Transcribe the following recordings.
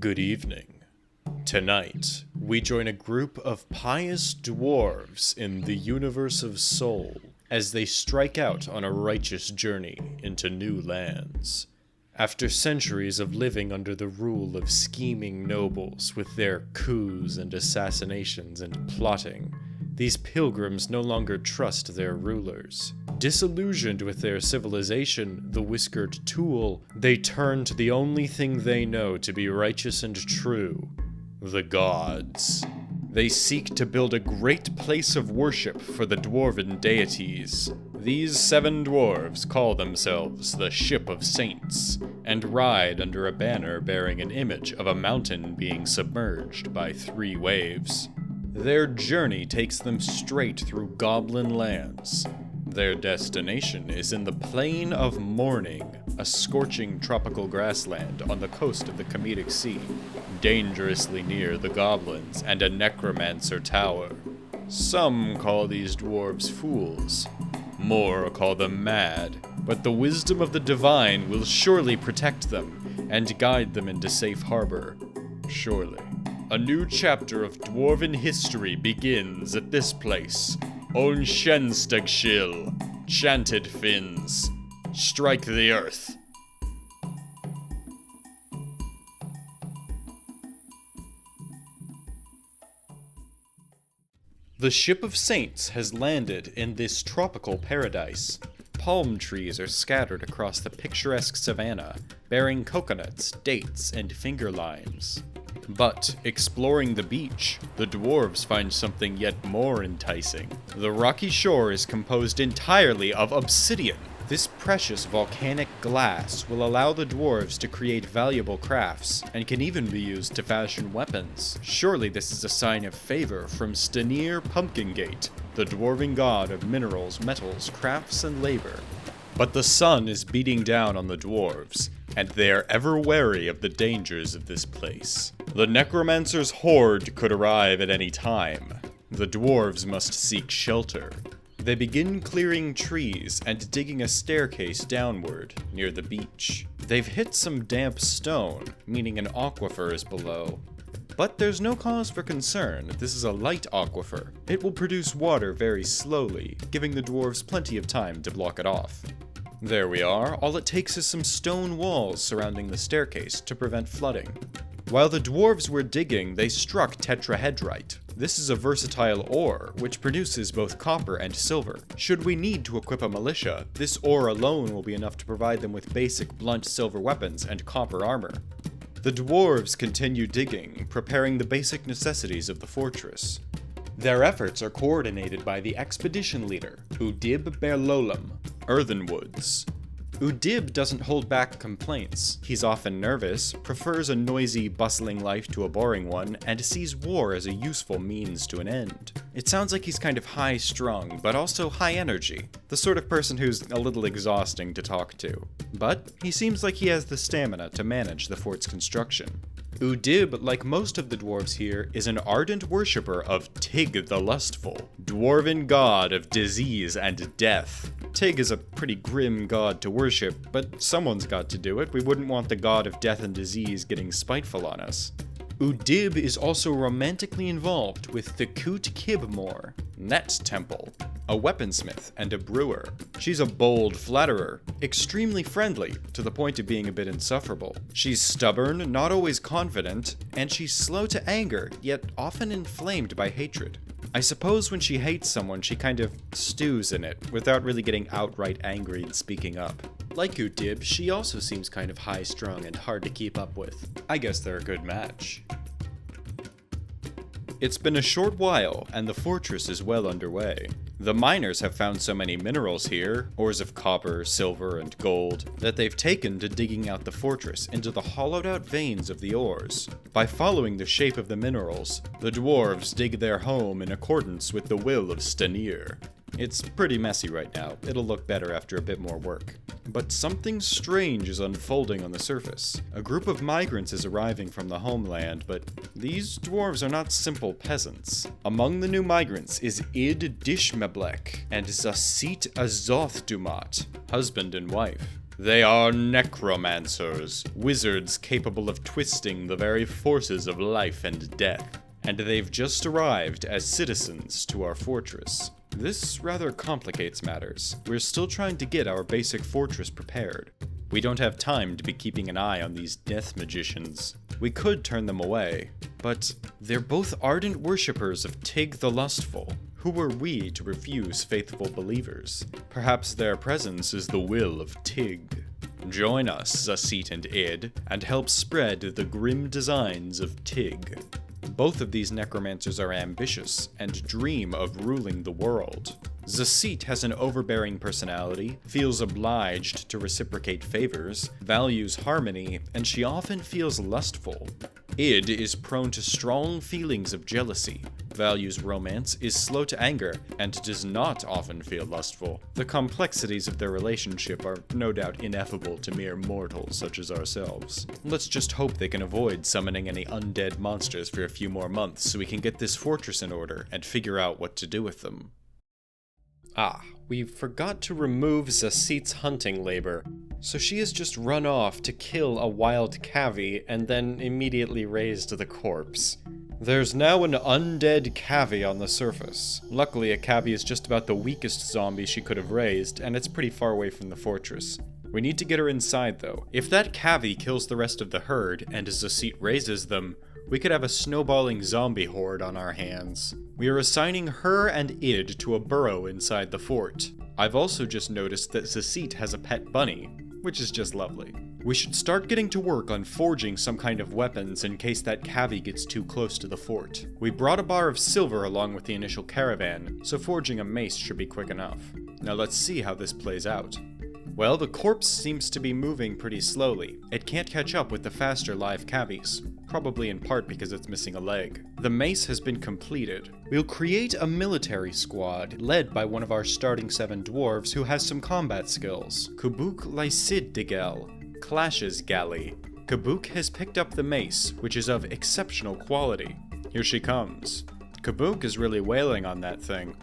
Good evening. Tonight, we join a group of pious dwarves in the universe of Soul as they strike out on a righteous journey into new lands. After centuries of living under the rule of scheming nobles with their coups and assassinations and plotting, these pilgrims no longer trust their rulers. Disillusioned with their civilization, the Whiskered Tool, they turn to the only thing they know to be righteous and true: the gods. They seek to build a great place of worship for the dwarven deities. These 7 dwarves call themselves the Ship of Saints, and ride under a banner bearing an image of a mountain being submerged by 3 waves. Their journey takes them straight through goblin lands. Their destination is in the Plain of Mourning, a scorching tropical grassland on the coast of the Comedic Sea, dangerously near the goblins and a Necromancer tower. Some call these dwarves fools. More call them mad, but the wisdom of the divine will surely protect them and guide them into safe harbor. Surely. A new chapter of dwarven history begins at this place. Onshenstegshil, Chantedfins, strike the earth. The Ship of Saints has landed in this tropical paradise. Palm trees are scattered across the picturesque savanna, bearing coconuts, dates, and finger limes. But, exploring the beach, the dwarves find something yet more enticing. The rocky shore is composed entirely of obsidian. This precious volcanic glass will allow the dwarves to create valuable crafts, and can even be used to fashion weapons. Surely this is a sign of favor from Stenir Pumpkingate, the dwarven god of minerals, metals, crafts, and labor. But the sun is beating down on the dwarves, and they are ever wary of the dangers of this place. The Necromancer's horde could arrive at any time. The dwarves must seek shelter. They begin clearing trees and digging a staircase downward near the beach. They've hit some damp stone, meaning an aquifer is below. But there's no cause for concern. This is a light aquifer. It will produce water very slowly, giving the dwarves plenty of time to block it off. There we are. All it takes is some stone walls surrounding the staircase to prevent flooding. While the dwarves were digging, they struck tetrahedrite. This is a versatile ore, which produces both copper and silver. Should we need to equip a militia, this ore alone will be enough to provide them with basic blunt silver weapons and copper armor. The dwarves continue digging, preparing the basic necessities of the fortress. Their efforts are coordinated by the expedition leader, Udib Berlolam, Earthenwoods. Udib doesn't hold back complaints. He's often nervous, prefers a noisy, bustling life to a boring one, and sees war as a useful means to an end. It sounds like he's kind of high-strung, but also high-energy. The sort of person who's a little exhausting to talk to. But he seems like he has the stamina to manage the fort's construction. Udib, like most of the dwarves here, is an ardent worshipper of Tig the Lustful, dwarven god of disease and death. Tig is a pretty grim god to worship, but someone's got to do it. We wouldn't want the god of death and disease getting spiteful on us. Udib is also romantically involved with the Kut Kibmore, Net Temple, a weaponsmith and a brewer. She's a bold flatterer, extremely friendly, to the point of being a bit insufferable. She's stubborn, not always confident, and she's slow to anger, yet often inflamed by hatred. I suppose when she hates someone, she kind of stews in it, without really getting outright angry and speaking up. Like Udib, she also seems kind of high-strung and hard to keep up with. I guess they're a good match. It's been a short while, and the fortress is well underway. The miners have found so many minerals here, ores of copper, silver, and gold, that they've taken to digging out the fortress into the hollowed-out veins of the ores. By following the shape of the minerals, the dwarves dig their home in accordance with the will of Stenir. It's pretty messy right now. It'll look better after a bit more work. But something strange is unfolding on the surface. A group of migrants is arriving from the homeland, but these dwarves are not simple peasants. Among the new migrants is Id Dishmeblek and Zasit Azothdumot, husband and wife. They are necromancers, wizards capable of twisting the very forces of life and death, and they've just arrived as citizens to our fortress. This rather complicates matters. We're still trying to get our basic fortress prepared. We don't have time to be keeping an eye on these death magicians. We could turn them away, but they're both ardent worshippers of Tig the Lustful. Who were we to refuse faithful believers? Perhaps their presence is the will of Tig. Join us, Zasit and Id, and help spread the grim designs of Tig. Both of these necromancers are ambitious and dream of ruling the world. Zasit has an overbearing personality, feels obliged to reciprocate favors, values harmony, and she often feels lustful. Id is prone to strong feelings of jealousy, values romance, is slow to anger, and does not often feel lustful. The complexities of their relationship are no doubt ineffable to mere mortals such as ourselves. Let's just hope they can avoid summoning any undead monsters for a few more months so we can get this fortress in order and figure out what to do with them. We forgot to remove Zasit's hunting labor, so she has just run off to kill a wild cavy and then immediately raised the corpse. There's now an undead cavy on the surface. Luckily, a cavy is just about the weakest zombie she could have raised, and it's pretty far away from the fortress. We need to get her inside, though. If that cavy kills the rest of the herd, and Zasit raises them, we could have a snowballing zombie horde on our hands. We are assigning her and Id to a burrow inside the fort. I've also just noticed that Zasit has a pet bunny, which is just lovely. We should start getting to work on forging some kind of weapons in case that cavy gets too close to the fort. We brought a bar of silver along with the initial caravan, so forging a mace should be quick enough. Now let's see how this plays out. Well, the corpse seems to be moving pretty slowly. It can't catch up with the faster live cavies, probably in part because it's missing a leg. The mace has been completed. We'll create a military squad, led by one of our starting 7 dwarves who has some combat skills. Kubuk Lysid Digel, Clash's Galley. Kubuk has picked up the mace, which is of exceptional quality. Here she comes. Kubuk is really wailing on that thing.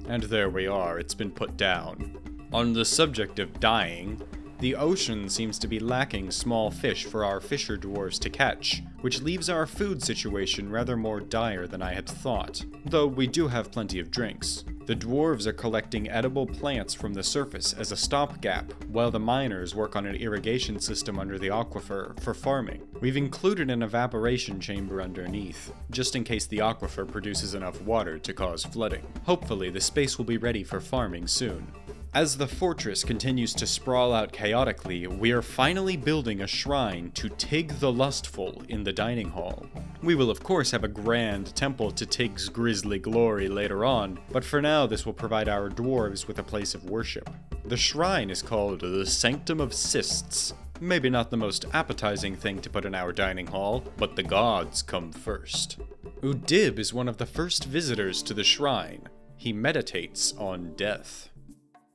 And there we are, it's been put down. On the subject of dying, the ocean seems to be lacking small fish for our fisher dwarves to catch, which leaves our food situation rather more dire than I had thought, though we do have plenty of drinks. The dwarves are collecting edible plants from the surface as a stopgap, while the miners work on an irrigation system under the aquifer for farming. We've included an evaporation chamber underneath, just in case the aquifer produces enough water to cause flooding. Hopefully, the space will be ready for farming soon. As the fortress continues to sprawl out chaotically, we are finally building a shrine to Tig the Lustful in the dining hall. We will of course have a grand temple to Tig's grisly glory later on, but for now this will provide our dwarves with a place of worship. The shrine is called the Sanctum of Cysts. Maybe not the most appetizing thing to put in our dining hall, but the gods come first. Udib is one of the first visitors to the shrine. He meditates on death.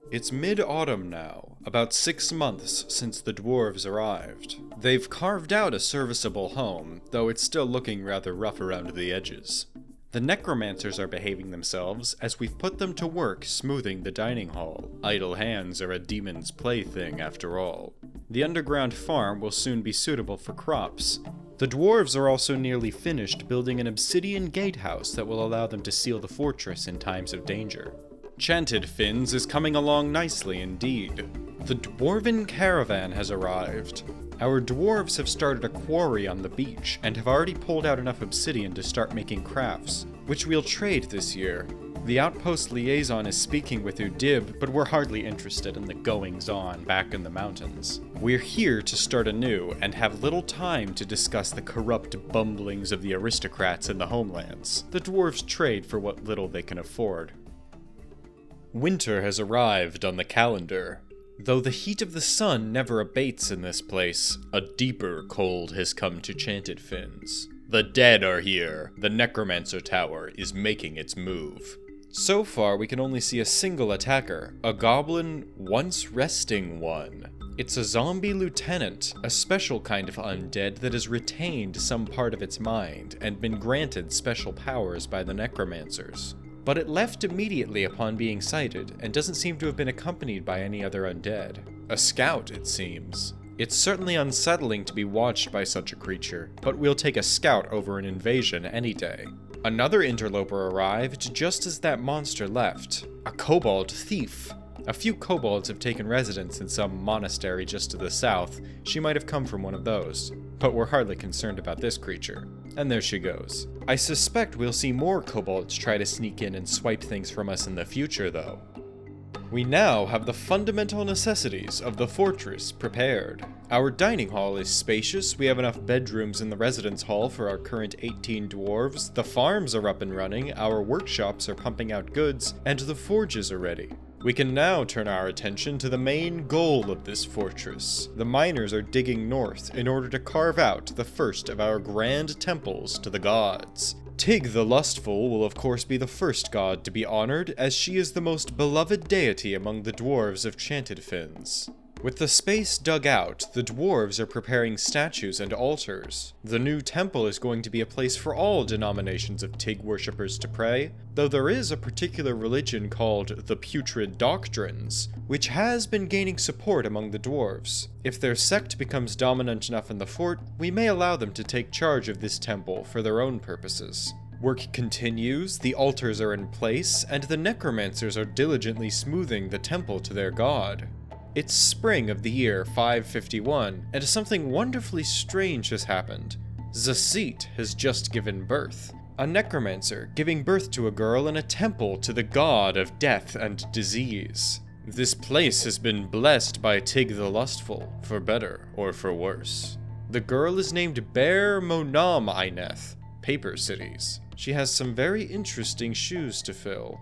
It's mid-autumn now, about 6 months since the dwarves arrived. They've carved out a serviceable home, though it's still looking rather rough around the edges. The necromancers are behaving themselves as we've put them to work smoothing the dining hall. Idle hands are a demon's plaything after all. The underground farm will soon be suitable for crops. The dwarves are also nearly finished building an obsidian gatehouse that will allow them to seal the fortress in times of danger. Chantedfins is coming along nicely indeed. The dwarven caravan has arrived. Our dwarves have started a quarry on the beach and have already pulled out enough obsidian to start making crafts, which we'll trade this year. The outpost liaison is speaking with Udib, but we're hardly interested in the goings-on back in the mountains. We're here to start anew and have little time to discuss the corrupt bumblings of the aristocrats in the homelands. The dwarves trade for what little they can afford. Winter has arrived on the calendar. Though the heat of the sun never abates in this place, a deeper cold has come to Chantedfins. The dead are here. The Necromancer Tower is making its move. So far, we can only see a single attacker, a goblin once resting one. It's a zombie lieutenant, a special kind of undead that has retained some part of its mind and been granted special powers by the necromancers. but it left immediately upon being sighted and doesn't seem to have been accompanied by any other undead. A scout, it seems. It's certainly unsettling to be watched by such a creature, but we'll take a scout over an invasion any day. Another interloper arrived just as that monster left. A kobold thief. A few kobolds have taken residence in some monastery just to the south. She might have come from one of those. But we're hardly concerned about this creature. And there she goes. I suspect we'll see more kobolds try to sneak in and swipe things from us in the future, though. We now have the fundamental necessities of the fortress prepared. Our dining hall is spacious, we have enough bedrooms in the residence hall for our current 18 dwarves, the farms are up and running, our workshops are pumping out goods, and the forges are ready. We can now turn our attention to the main goal of this fortress. The miners are digging north in order to carve out the first of our grand temples to the gods. Tig the Lustful will of course be the first god to be honored, as she is the most beloved deity among the dwarves of Chantedfins. With the space dug out, the dwarves are preparing statues and altars. The new temple is going to be a place for all denominations of Tig worshippers to pray, though there is a particular religion called the Putrid Doctrines, which has been gaining support among the dwarves. If their sect becomes dominant enough in the fort, we may allow them to take charge of this temple for their own purposes. Work continues, the altars are in place, and the necromancers are diligently smoothing the temple to their god. It's spring of the year 551, and something wonderfully strange has happened. Zasit has just given birth. A necromancer giving birth to a girl in a temple to the god of death and disease. This place has been blessed by Tig the Lustful, for better or for worse. The girl is named Bear Monam Eineth, Paper Cities. She has some very interesting shoes to fill.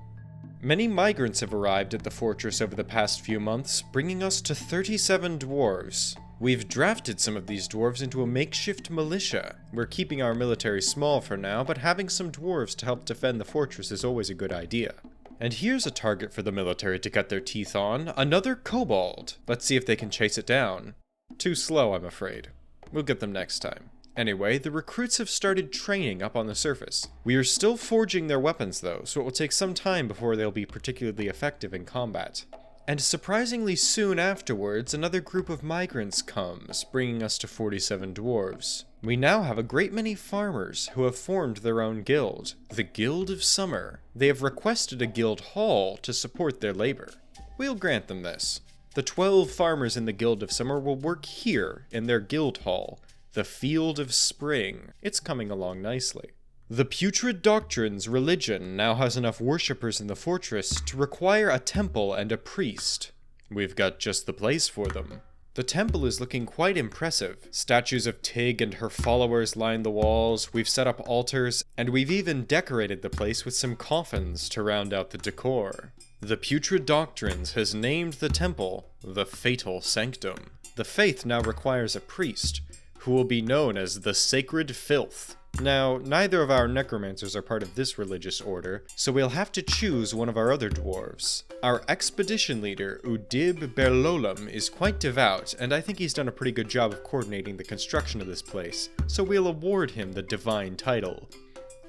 Many migrants have arrived at the fortress over the past few months, bringing us to 37 dwarves. We've drafted some of these dwarves into a makeshift militia. We're keeping our military small for now, but having some dwarves to help defend the fortress is always a good idea. And here's a target for the military to cut their teeth on, another kobold. Let's see if they can chase it down. Too slow, I'm afraid. We'll get them next time. Anyway, the recruits have started training up on the surface. We are still forging their weapons though, so it will take some time before they'll be particularly effective in combat. And surprisingly soon afterwards, another group of migrants comes, bringing us to 47 dwarves. We now have a great many farmers who have formed their own guild, the Guild of Summer. They have requested a guild hall to support their labor. We'll grant them this. The 12 farmers in the Guild of Summer will work here in their guild hall, the Field of Spring. It's coming along nicely. The Putrid Doctrines religion now has enough worshippers in the fortress to require a temple and a priest. We've got just the place for them. The temple is looking quite impressive. Statues of Tig and her followers line the walls, we've set up altars, and we've even decorated the place with some coffins to round out the decor. The Putrid Doctrines has named the temple the Fatal Sanctum. The faith now requires a priest, who will be known as the Sacred Filth. Now, neither of our necromancers are part of this religious order, so we'll have to choose one of our other dwarves. Our expedition leader, Udib Berlolam, is quite devout, and I think he's done a pretty good job of coordinating the construction of this place, so we'll award him the divine title.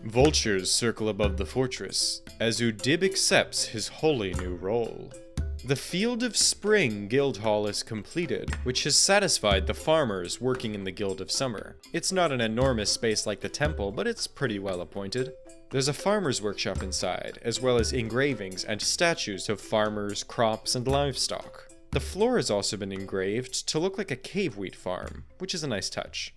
Vultures circle above the fortress, as Udib accepts his holy new role. The Field of Spring Guild Hall is completed, which has satisfied the farmers working in the Guild of Summer. It's not an enormous space like the temple, but it's pretty well appointed. There's a farmer's workshop inside, as well as engravings and statues of farmers, crops, and livestock. The floor has also been engraved to look like a cave wheat farm, which is a nice touch.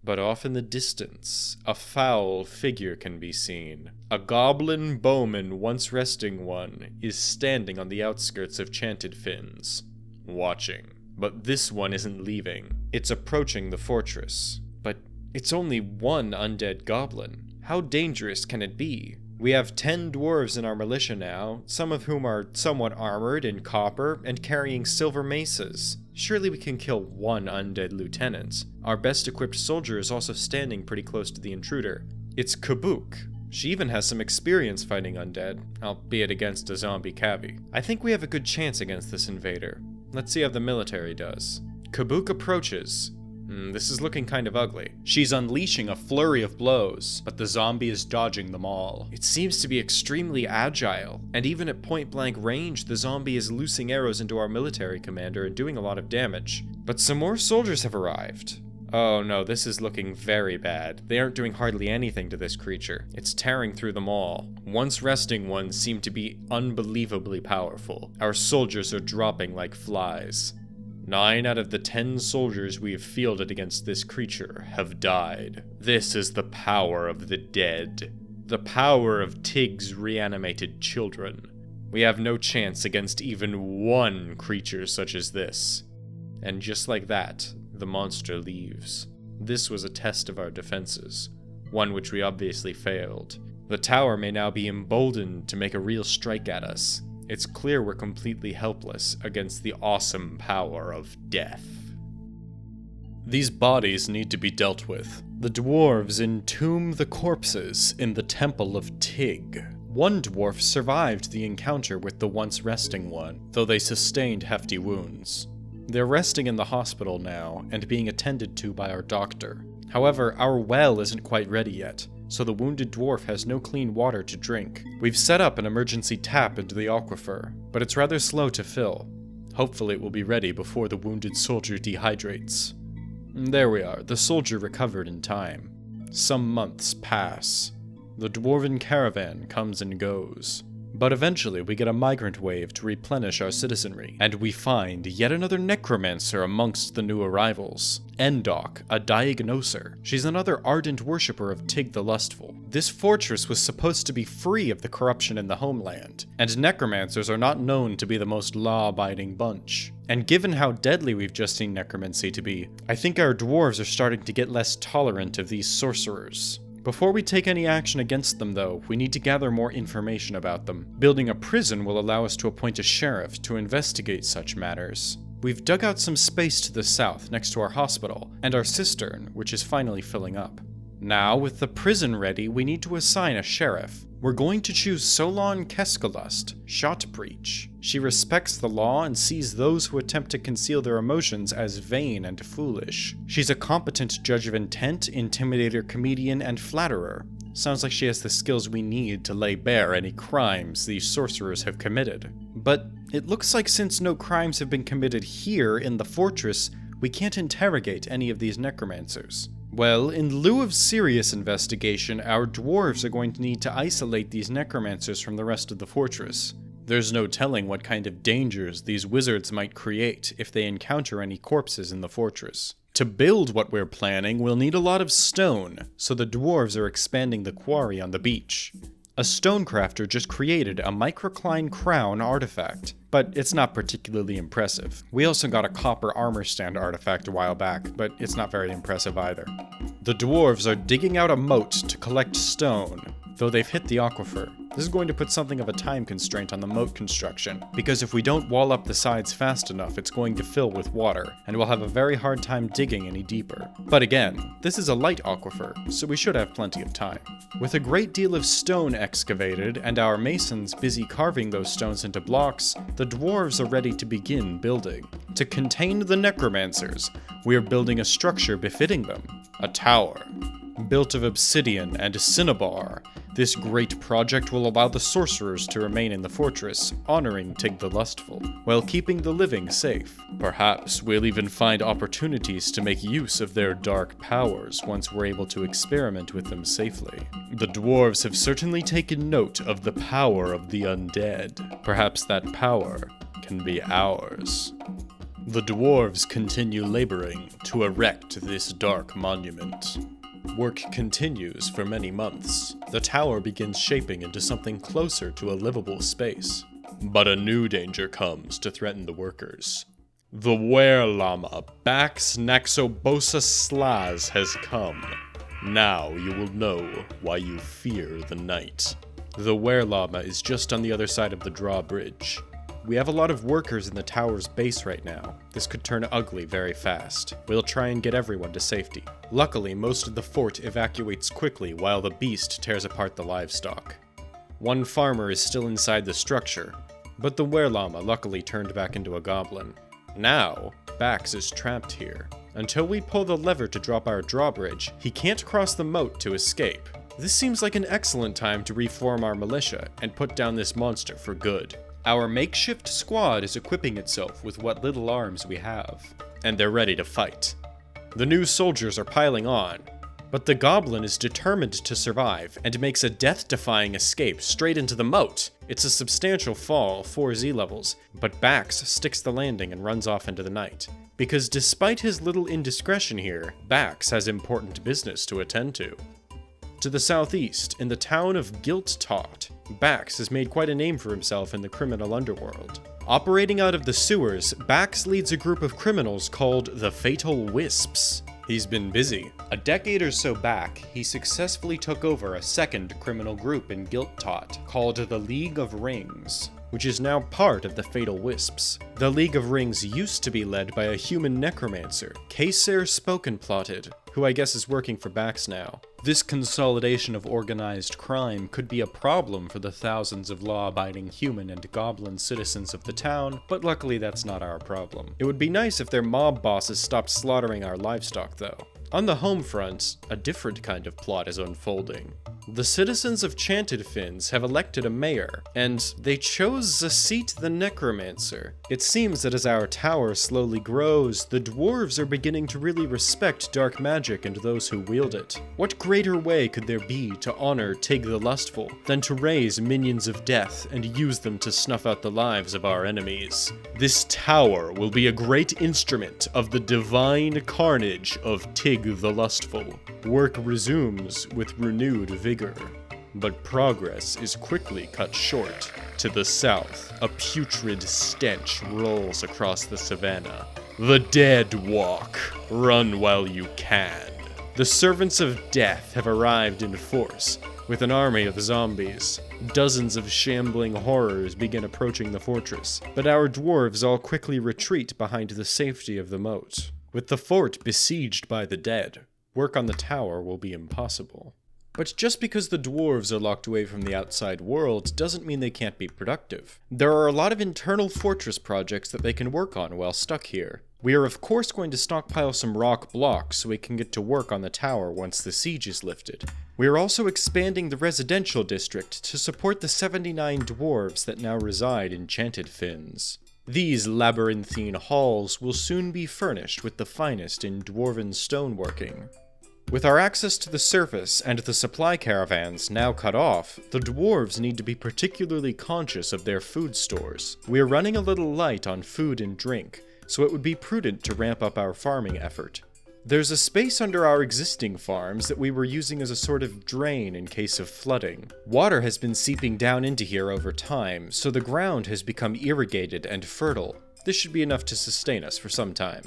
But off in the distance, a foul figure can be seen. A goblin bowman, once resting one, is standing on the outskirts of Chantedfins, watching. But this one isn't leaving. It's approaching the fortress. But it's only one undead goblin. How dangerous can it be? We have 10 dwarves in our militia now, some of whom are somewhat armored in copper and carrying silver maces. Surely we can kill one undead lieutenant. Our best equipped soldier is also standing pretty close to the intruder. It's Kabuk. She even has some experience fighting undead, albeit against a zombie cavi. I think we have a good chance against this invader. Let's see how the military does. Kabuk approaches. This is looking kind of ugly. She's unleashing a flurry of blows, but the zombie is dodging them all. It seems to be extremely agile, and even at point-blank range, the zombie is loosing arrows into our military commander and doing a lot of damage. But some more soldiers have arrived. Oh no, this is looking very bad. They aren't doing hardly anything to this creature. It's tearing through them all. Once resting ones seem to be unbelievably powerful. Our soldiers are dropping like flies. 9 out of the 10 soldiers we have fielded against this creature have died. This is the power of the dead. The power of Tig's reanimated children. We have no chance against even one creature such as this. And just like that, the monster leaves. This was a test of our defenses, one which we obviously failed. The tower may now be emboldened to make a real strike at us. It's clear we're completely helpless against the awesome power of death. These bodies need to be dealt with. The dwarves entomb the corpses in the Temple of Tig. One dwarf survived the encounter with the once resting one, though they sustained hefty wounds. They're resting in the hospital now, and being attended to by our doctor. However, our well isn't quite ready yet, so the wounded dwarf has no clean water to drink. We've set up an emergency tap into the aquifer, but it's rather slow to fill. Hopefully it will be ready before the wounded soldier dehydrates. There we are, the soldier recovered in time. Some months pass. The dwarven caravan comes and goes. But eventually we get a migrant wave to replenish our citizenry, and we find yet another necromancer amongst the new arrivals. Endok, a diagnoser. She's another ardent worshipper of Tig the Lustful. This fortress was supposed to be free of the corruption in the homeland, and necromancers are not known to be the most law-abiding bunch. And given how deadly we've just seen necromancy to be, I think our dwarves are starting to get less tolerant of these sorcerers. Before we take any action against them, though, we need to gather more information about them. Building a prison will allow us to appoint a sheriff to investigate such matters. We've dug out some space to the south next to our hospital, and our cistern, which is finally filling up. Now, with the prison ready, we need to assign a sheriff. We're going to choose Solon Keskalust, Shotbreach. She respects the law and sees those who attempt to conceal their emotions as vain and foolish. She's a competent judge of intent, intimidator, comedian, and flatterer. Sounds like she has the skills we need to lay bare any crimes these sorcerers have committed. But it looks like since no crimes have been committed here in the fortress, we can't interrogate any of these necromancers. Well, in lieu of serious investigation, our dwarves are going to need to isolate these necromancers from the rest of the fortress. There's no telling what kind of dangers these wizards might create if they encounter any corpses in the fortress. To build what we're planning, we'll need a lot of stone, so the dwarves are expanding the quarry on the beach. A stonecrafter just created a microcline crown artifact, but it's not particularly impressive. We also got a copper armor stand artifact a while back, but it's not very impressive either. The dwarves are digging out a moat to collect stone, though they've hit the aquifer. This is going to put something of a time constraint on the moat construction, because if we don't wall up the sides fast enough, it's going to fill with water, and we'll have a very hard time digging any deeper. But again, this is a light aquifer, so we should have plenty of time. With a great deal of stone excavated, and our masons busy carving those stones into blocks, the dwarves are ready to begin building. To contain the necromancers, we are building a structure befitting them, a tower. Built of obsidian and cinnabar, this great project will allow the sorcerers to remain in the fortress, honoring Tig the Lustful, while keeping the living safe. Perhaps we'll even find opportunities to make use of their dark powers once we're able to experiment with them safely. The dwarves have certainly taken note of the power of the undead. Perhaps that power can be ours. The dwarves continue laboring to erect this dark monument. Work continues for many months. The tower begins shaping into something closer to a livable space. But a new danger comes to threaten the workers. The Werelama Bax Naxobosa Slaz has come. Now you will know why you fear the night. The Werelama is just on the other side of the drawbridge. We have a lot of workers in the tower's base right now. This could turn ugly very fast. We'll try and get everyone to safety. Luckily, most of the fort evacuates quickly while the beast tears apart the livestock. One farmer is still inside the structure, but the werelama luckily turned back into a goblin. Now, Bax is trapped here. Until we pull the lever to drop our drawbridge, he can't cross the moat to escape. This seems like an excellent time to reform our militia and put down this monster for good. Our makeshift squad is equipping itself with what little arms we have, and they're ready to fight. The new soldiers are piling on, but the goblin is determined to survive and makes a death-defying escape straight into the moat. It's a substantial fall, 4 Z levels, but Bax sticks the landing and runs off into the night. Because despite his little indiscretion here, Bax has important business to attend to. To the southeast, in the town of Guilt-Taught, Bax has made quite a name for himself in the criminal underworld. Operating out of the sewers, Bax leads a group of criminals called the Fatal Wisps. He's been busy. A decade or so back, he successfully took over a second criminal group in Guilt-Taught called the League of Rings, which is now part of the Fatal Wisps. The League of Rings used to be led by a human necromancer, Kaser Spokenplotted, who I guess is working for Bax now. This consolidation of organized crime could be a problem for the thousands of law-abiding human and goblin citizens of the town, but luckily that's not our problem. It would be nice if their mob bosses stopped slaughtering our livestock, though. On the home front, a different kind of plot is unfolding. The citizens of Chantedfins have elected a mayor, and they chose Zasit the Necromancer. It seems that as our tower slowly grows, the dwarves are beginning to really respect dark magic and those who wield it. What greater way could there be to honor Tig the Lustful than to raise minions of death and use them to snuff out the lives of our enemies? This tower will be a great instrument of the divine carnage of Tig the Lustful. Work resumes with renewed vigor, but progress is quickly cut short. To the south, a putrid stench rolls across the savannah. The dead walk. Run while you can. The servants of death have arrived in force, with an army of zombies. Dozens of shambling horrors begin approaching the fortress, but our dwarves all quickly retreat behind the safety of the moat. With the fort besieged by the dead, work on the tower will be impossible. But just because the dwarves are locked away from the outside world doesn't mean they can't be productive. There are a lot of internal fortress projects that they can work on while stuck here. We are of course going to stockpile some rock blocks so we can get to work on the tower once the siege is lifted. We are also expanding the residential district to support the 79 dwarves that now reside in Chantedfins. These labyrinthine halls will soon be furnished with the finest in dwarven stoneworking. With our access to the surface and the supply caravans now cut off, the dwarves need to be particularly conscious of their food stores. We are running a little light on food and drink, so it would be prudent to ramp up our farming effort. There's a space under our existing farms that we were using as a sort of drain in case of flooding. Water has been seeping down into here over time, so the ground has become irrigated and fertile. This should be enough to sustain us for some time.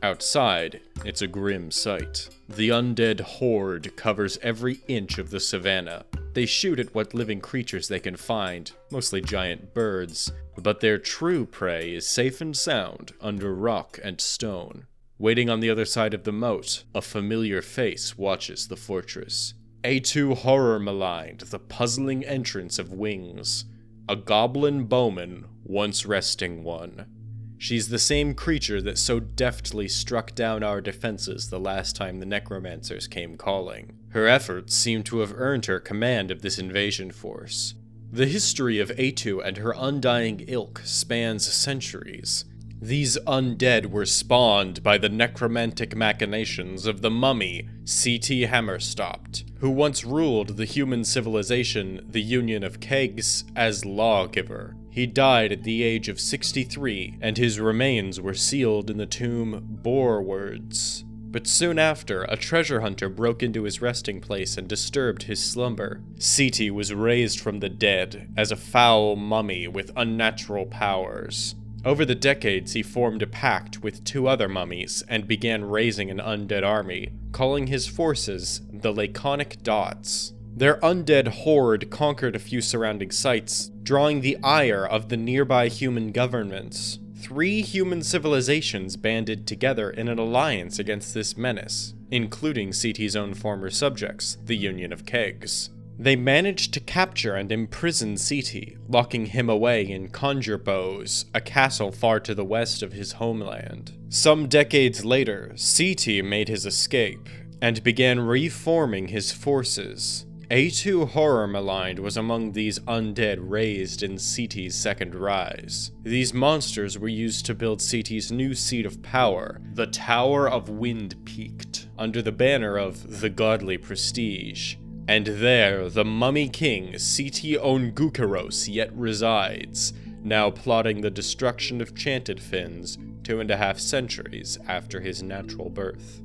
Outside, it's a grim sight. The undead horde covers every inch of the savannah. They shoot at what living creatures they can find, mostly giant birds, but their true prey is safe and sound under rock and stone. Waiting on the other side of the moat, a familiar face watches the fortress. A2 horror maligned the puzzling entrance of wings. A goblin bowman, once resting one. She's the same creature that so deftly struck down our defenses the last time the Necromancers came calling. Her efforts seem to have earned her command of this invasion force. The history of A2 and her undying ilk spans centuries. These undead were spawned by the necromantic machinations of the mummy, C.T. Hammerstopped, who once ruled the human civilization, the Union of Kegs, as lawgiver. He died at the age of 63, and his remains were sealed in the tomb Borewards. But soon after, a treasure hunter broke into his resting place and disturbed his slumber. C.T. was raised from the dead as a foul mummy with unnatural powers. Over the decades, he formed a pact with 2 other mummies and began raising an undead army, calling his forces the Laconic Dots. Their undead horde conquered a few surrounding sites, drawing the ire of the nearby human governments. 3 human civilizations banded together in an alliance against this menace, including CT's own former subjects, the Union of Kegs. They managed to capture and imprison Seti, locking him away in Conjure Bows, a castle far to the west of his homeland. Some decades later, Seti made his escape, and began reforming his forces. A2 Horror Maligned was among these undead raised in Seti's second rise. These monsters were used to build Seti's new seat of power, the Tower of Wind Peaked, under the banner of the Godly Prestige. And there, the mummy king, Seti Ongukaros, yet resides, now plotting the destruction of Chantedfins 2.5 centuries after his natural birth.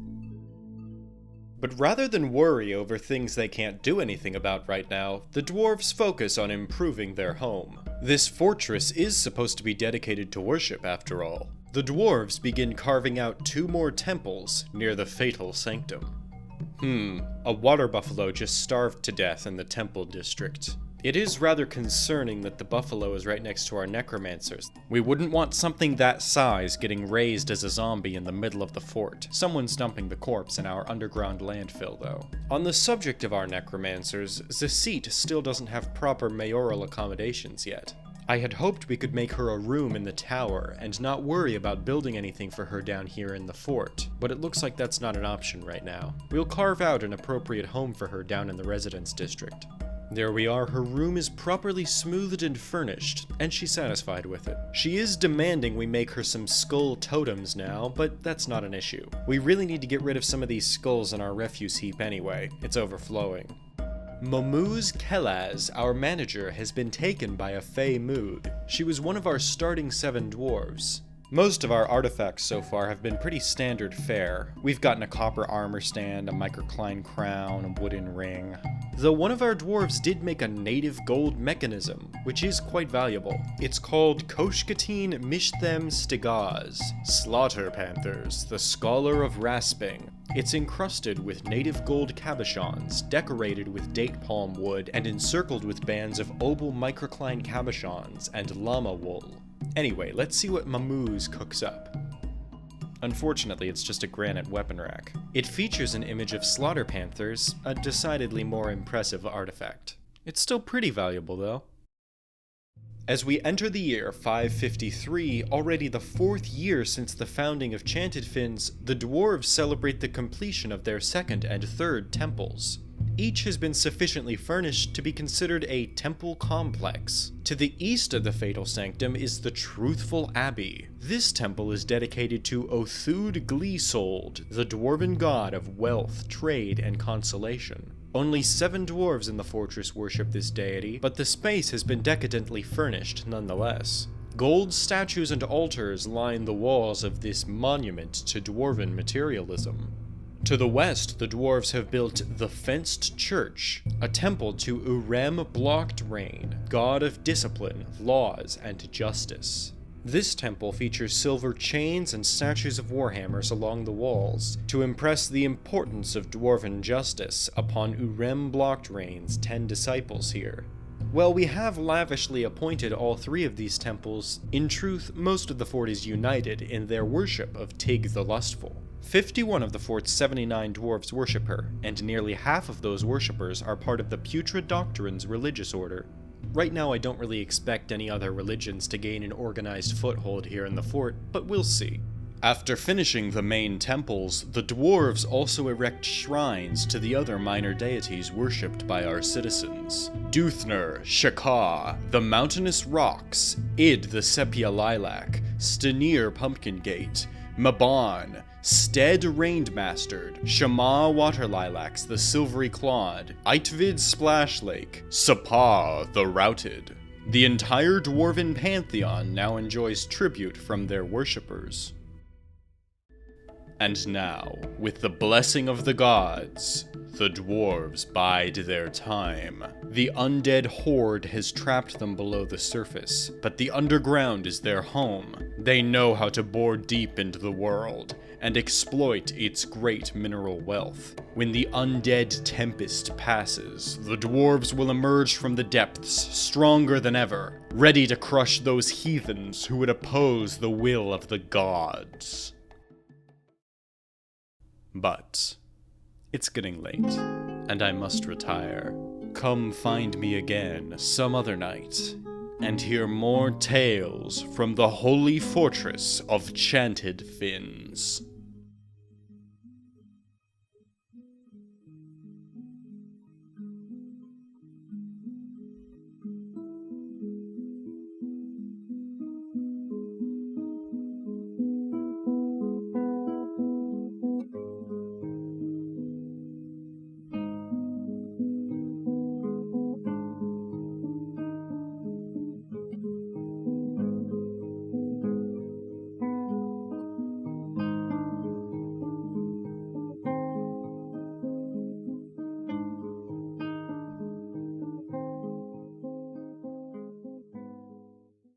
But rather than worry over things they can't do anything about right now, the dwarves focus on improving their home. This fortress is supposed to be dedicated to worship, after all. The dwarves begin carving out 2 more temples near the fatal sanctum. A water buffalo just starved to death in the temple district. It is rather concerning that the buffalo is right next to our necromancers. We wouldn't want something that size getting raised as a zombie in the middle of the fort. Someone's dumping the corpse in our underground landfill, though. On the subject of our necromancers, the seat still doesn't have proper mayoral accommodations yet. I had hoped we could make her a room in the tower and not worry about building anything for her down here in the fort, but it looks like that's not an option right now. We'll carve out an appropriate home for her down in the residence district. There we are, her room is properly smoothed and furnished, and she's satisfied with it. She is demanding we make her some skull totems now, but that's not an issue. We really need to get rid of some of these skulls in our refuse heap anyway. It's overflowing. Momuz Kelaz, our manager, has been taken by a fey mood. She was one of our starting 7 dwarves. Most of our artifacts so far have been pretty standard fare. We've gotten a copper armor stand, a microcline crown, a wooden ring. Though one of our dwarves did make a native gold mechanism, which is quite valuable. It's called Koshkatin Mishthem Stigaz, Slaughter Panthers, the Scholar of Rasping. It's encrusted with native gold cabochons, decorated with date palm wood, and encircled with bands of obal microcline cabochons and llama wool. Anyway, let's see what Mamuz cooks up. Unfortunately, it's just a granite weapon rack. It features an image of slaughter panthers, a decidedly more impressive artifact. It's still pretty valuable, though. As we enter the year 553, already the 4th year since the founding of Chantedfins, the dwarves celebrate the completion of their 2nd and 3rd temples. Each has been sufficiently furnished to be considered a temple complex. To the east of the Fatal Sanctum is the Truthful Abbey. This temple is dedicated to Othud Gleesold, the dwarven god of wealth, trade, and consolation. Only 7 dwarves in the fortress worship this deity, but the space has been decadently furnished nonetheless. Gold statues and altars line the walls of this monument to dwarven materialism. To the west, the dwarves have built the Fenced Church, a temple to Urem Blocked Rain, god of discipline, laws, and justice. This temple features silver chains and statues of warhammers along the walls, to impress the importance of dwarven justice upon Urem Blocked Rain's 10 disciples here. While we have lavishly appointed all 3 of these temples, in truth, most of the fort is united in their worship of Tig the Lustful. 51 of the fort's 79 dwarves worship her, and nearly half of those worshippers are part of the Putrid Doctrines religious order. Right now I don't really expect any other religions to gain an organized foothold here in the fort, but we'll see. After finishing the main temples, the dwarves also erect shrines to the other minor deities worshipped by our citizens. Duthner, Shaka, the Mountainous Rocks, Id the Sepia Lilac, Stenir Pumpkin Gate, Maban, Stead Rained-Mastered, Shama Water Lilacs the Silvery Clawed, Eitvid Splash Lake, Sapa the Routed. The entire dwarven pantheon now enjoys tribute from their worshippers. And now, with the blessing of the gods, the dwarves bide their time. The undead horde has trapped them below the surface, but the underground is their home. They know how to bore deep into the world and exploit its great mineral wealth. When the undead tempest passes, the dwarves will emerge from the depths stronger than ever, ready to crush those heathens who would oppose the will of the gods. But it's getting late, and I must retire. Come find me again some other night, and hear more tales from the holy fortress of Chantedfins.